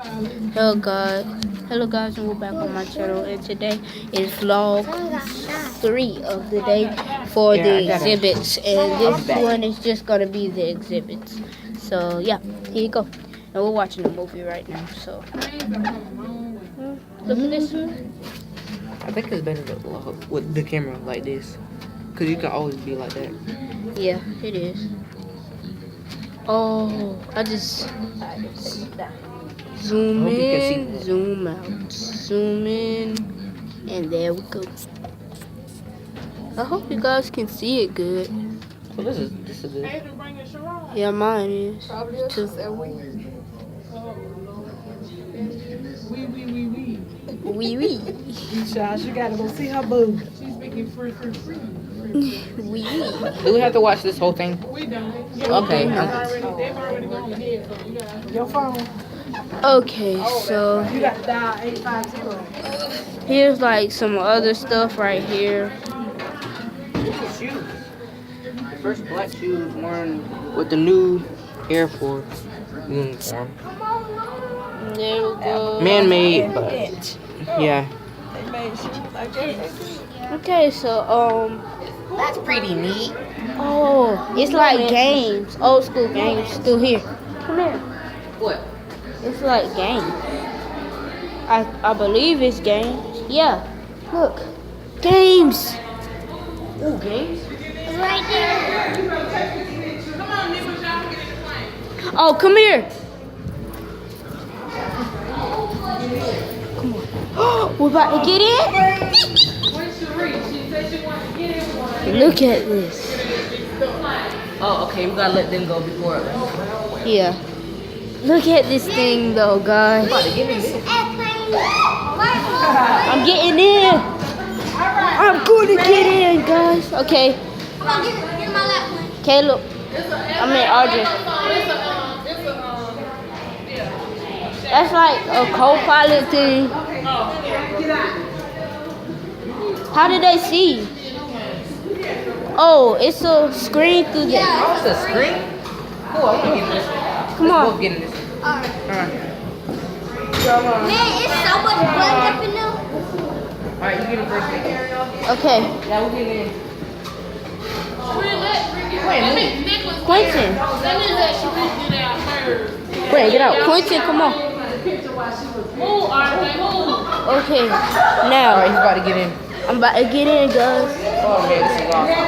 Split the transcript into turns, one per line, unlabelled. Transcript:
Hello guys, and we're back on my channel, and today is vlog 3 of the day for the exhibits, and this one is just gonna be the exhibits. So yeah, here you go. And we're watching a movie right now, so look at this.
I think it's better to with the camera like this, cause you can always be like that.
Yeah, it is. Oh, I just zoom in, zoom out, zoom in, and there we go. I hope you guys can see it good.
Well, this is good.
Yeah, mine is too. Wee wee.
Child, she gotta go see her boo. She's speaking free.
Wee wee.
Do we have to watch this whole thing?
We done.
Okay.
They've already gone ahead, so you gotta. Your phone.
Okay, so
You got to dial 850.
here's like some other stuff right here.
Shoes. The first black shoes worn with the new Air Force uniform.
There we go.
Man-made, but yeah.
They made shoes like that.
Okay, so
That's pretty neat.
oh, it's like games, old school games still here. Come here.
What?
It's like games. I believe it's games. Yeah. Look. Games.
Ooh, games?
Right there. Oh, come here. Come on. We're about to get in. Look at this.
Oh, okay. We gotta let them go before.
Yeah. Look at this thing though, guys. I'm getting in. I'm going to get in, guys. Okay. Caleb. I mean, Audrey. That's like a co-pilot thing. How did they see? Oh, it's a screen through there.
Oh, it's a screen? Cool, I'm gonna get this.
Come
Let's
on.
both get in this. Alright.
Man, it's so much blood up in there.
Alright, you get in first.
Okay.
Yeah, we'll get in.
Quentin. Wait, get out. Quentin, come on. Okay. Now,
Alright, he's about to get in.
I'm about to get in, guys.
Oh man, this is awesome.